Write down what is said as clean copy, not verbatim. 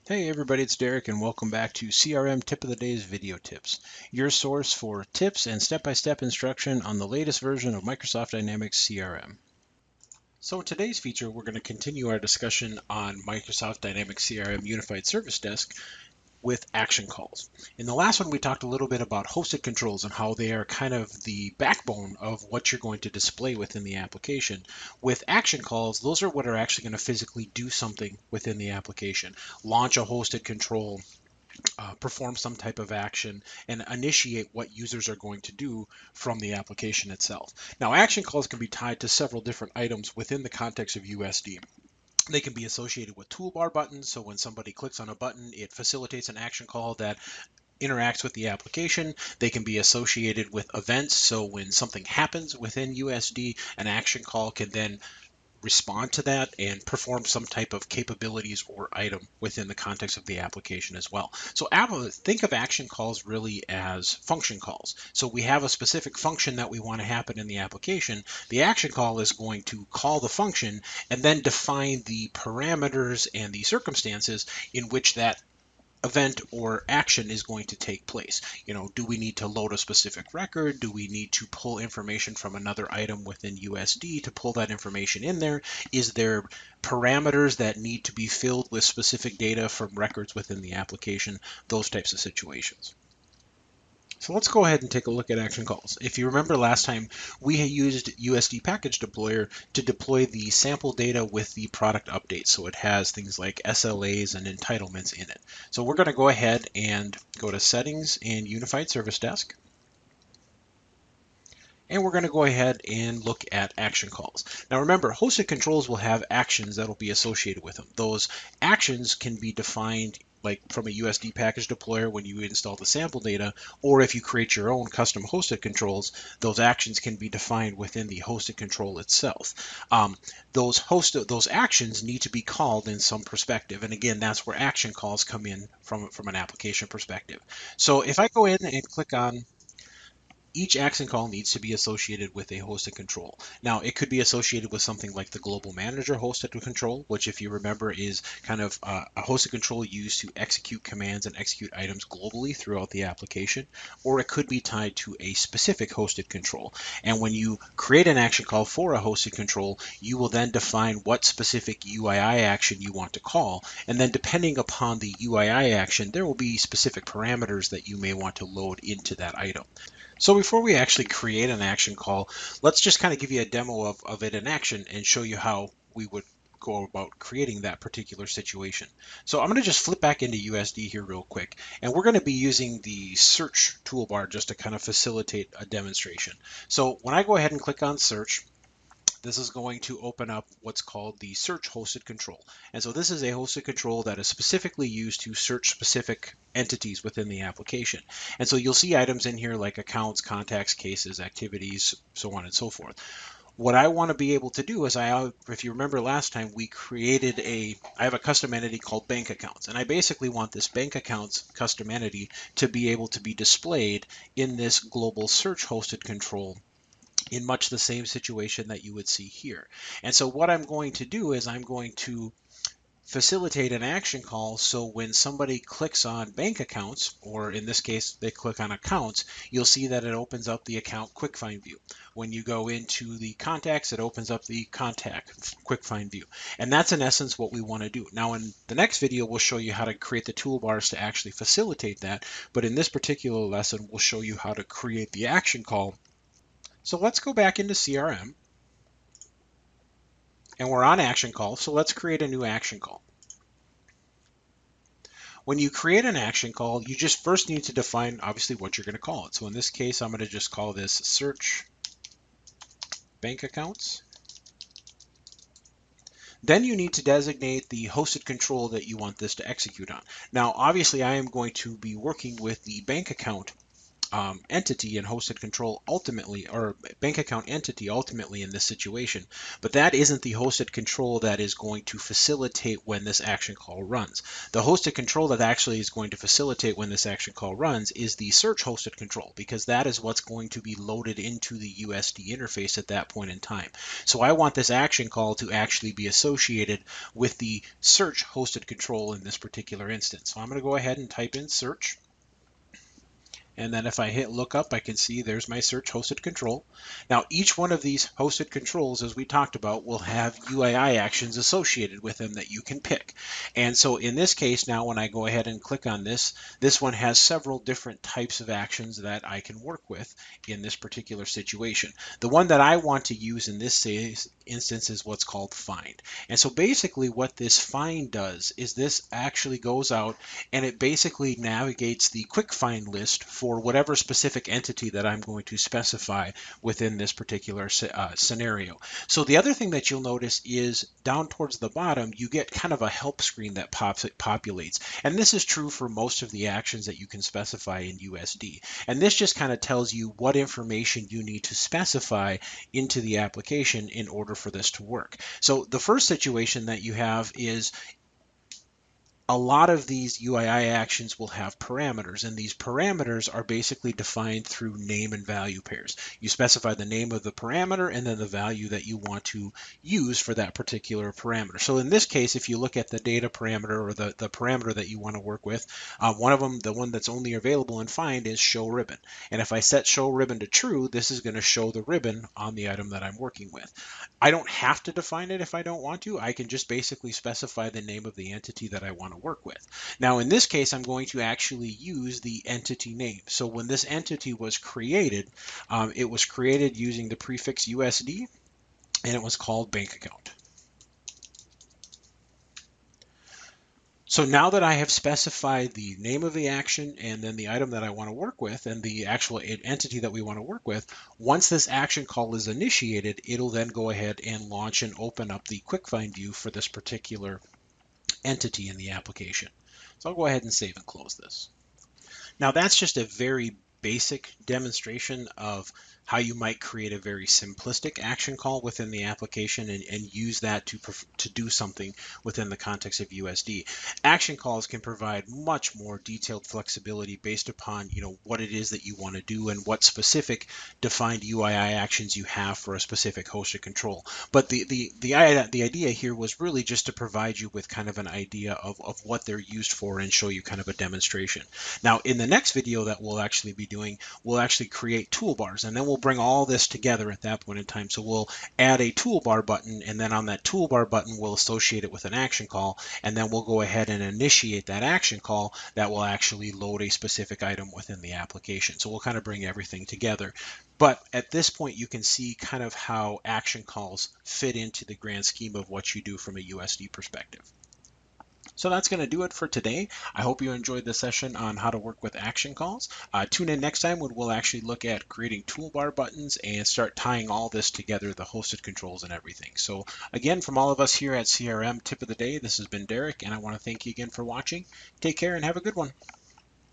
Hey everybody, it's Derek and welcome back to CRM Tip of the Day's Video Tips, your source for tips and step-by-step instruction on the latest version of Microsoft Dynamics CRM. So in today's feature, we're going to continue our discussion on Microsoft Dynamics CRM Unified Service Desk with action calls. In the last one, we talked a little bit about hosted controls and how they are kind of the backbone of what you're going to display within the application. With action calls, those are what are actually going to physically do something within the application. Launch a hosted control, perform some type of action, and initiate what users are going to do from the application itself. Now, action calls can be tied to several different items within the context of USD. They can be associated with toolbar buttons, so when somebody clicks on a button, it facilitates an action call that interacts with the application. They can be associated with events, so when something happens within USD, an action call can then respond to that and perform some type of capabilities or item within the context of the application as well. So think of action calls really as function calls. So we have a specific function that we want to happen in the application. The action call is going to call the function and then define the parameters and the circumstances in which that event or action is going to take place. Do we need to load a specific record? Do we need to pull information from another item within USD to pull that information in there? Is there parameters that need to be filled with specific data from records within the application? Those types of situations. So let's go ahead and take a look at action calls. If you remember last time, we had used USD Package Deployer to deploy the sample data with the product update. So it has things like SLAs and entitlements in it. So we're going to go ahead and go to Settings and Unified Service Desk. And we're going to go ahead and look at action calls. Now remember, hosted controls will have actions that will be associated with them. Those actions can be defined like from a USD package deployer when you install the sample data, or if you create your own custom hosted controls, those actions can be defined within the hosted control itself. Those actions need to be called in some perspective, and again, that's where action calls come in from an application perspective. So if I go in and click on each action call needs to be associated with a hosted control. Now, it could be associated with something like the global manager hosted control, which if you remember is kind of a hosted control used to execute commands and execute items globally throughout the application, or it could be tied to a specific hosted control. And when you create an action call for a hosted control, you will then define what specific UII action you want to call. And then depending upon the UII action, there will be specific parameters that you may want to load into that item. So before we actually create an action call, let's just kind of give you a demo of it in action and show you how we would go about creating that particular situation. So I'm going to just flip back into USD here real quick, and we're going to be using the search toolbar just to kind of facilitate a demonstration. So when I go ahead and click on search, this is going to open up what's called the search hosted control. And so this is a hosted control that is specifically used to search specific entities within the application. And so you'll see items in here like accounts, contacts, cases, activities, so on and so forth. What I want to be able to do is if you remember last time, I have a custom entity called bank accounts, and I basically want this bank accounts custom entity to be able to be displayed in this global search hosted control in much the same situation that you would see here. And so what I'm going to do is I'm going to facilitate an action call, so when somebody clicks on bank accounts, or in this case they click on accounts, you'll see that it opens up the account quick find view. When you go into the contacts, it opens up the contact quick find view. And that's in essence what we want to do. Now in the next video we'll show you how to create the toolbars to actually facilitate that, but in this particular lesson we'll show you how to create the action call. So let's go back into CRM, and we're on action call, so let's create a new action call. When you create an action call, you just first need to define obviously what you're going to call it. So in this case, I'm going to just call this search bank accounts. Then you need to designate the hosted control that you want this to execute on. Now, obviously, I am going to be working with the bank account entity and hosted control ultimately, or bank account entity ultimately in this situation. But that isn't the hosted control that is going to facilitate when this action call runs. The hosted control that actually is going to facilitate when this action call runs is the search hosted control, because that is what's going to be loaded into the USD interface at that point in time. So I want this action call to actually be associated with the search hosted control in this particular instance. So I'm going to go ahead and type in search. And then if I hit lookup, I can see there's my search hosted control. Now, each one of these hosted controls, as we talked about, will have UII actions associated with them that you can pick. And so in this case, now when I go ahead and click on this, this one has several different types of actions that I can work with in this particular situation. The one that I want to use in this instance is what's called find. And so basically what this find does is this actually goes out and it basically navigates the quick find list for whatever specific entity that I'm going to specify within this particular scenario. So the other thing that you'll notice is down towards the bottom, you get kind of a help screen that populates. And this is true for most of the actions that you can specify in USD. And this just kind of tells you what information you need to specify into the application in order for this to work. So the first situation that you have is a lot of these UII actions will have parameters, and these parameters are basically defined through name and value pairs. You specify the name of the parameter and then the value that you want to use for that particular parameter. So in this case, if you look at the data parameter or the parameter that you want to work with, one of them, the one that's only available in find, is show ribbon. And if I set show ribbon to true, this is going to show the ribbon on the item that I'm working with. I don't have to define it if I don't want to. I can just basically specify the name of the entity that I want to work with. Now, in this case, I'm going to actually use the entity name. So when this entity was created, it was created using the prefix USD, and it was called bank account. So now that I have specified the name of the action and then the item that I want to work with and the actual entity that we want to work with, once this action call is initiated, it'll then go ahead and launch and open up the quick find view for this particular entity in the application. So I'll go ahead and save and close this. Now that's just a very basic demonstration of how you might create a very simplistic action call within the application and use that to do something within the context of USD. Action calls can provide much more detailed flexibility based upon what it is that you want to do and what specific defined UII actions you have for a specific hosted control. But the idea here was really just to provide you with kind of an idea of what they're used for and show you kind of a demonstration. Now, in the next video that we'll actually be doing, we'll actually create toolbars, and then we'll bring all this together at that point in time. So we'll add a toolbar button, and then on that toolbar button, we'll associate it with an action call, and then we'll go ahead and initiate that action call that will actually load a specific item within the application. So we'll kind of bring everything together. But at this point, you can see kind of how action calls fit into the grand scheme of what you do from a USD perspective. So that's going to do it for today. I hope you enjoyed the session on how to work with action calls. Tune in next time when we'll actually look at creating toolbar buttons and start tying all this together, the hosted controls and everything. So again, from all of us here at CRM Tip of the Day, this has been Derek, and I want to thank you again for watching. Take care and have a good one.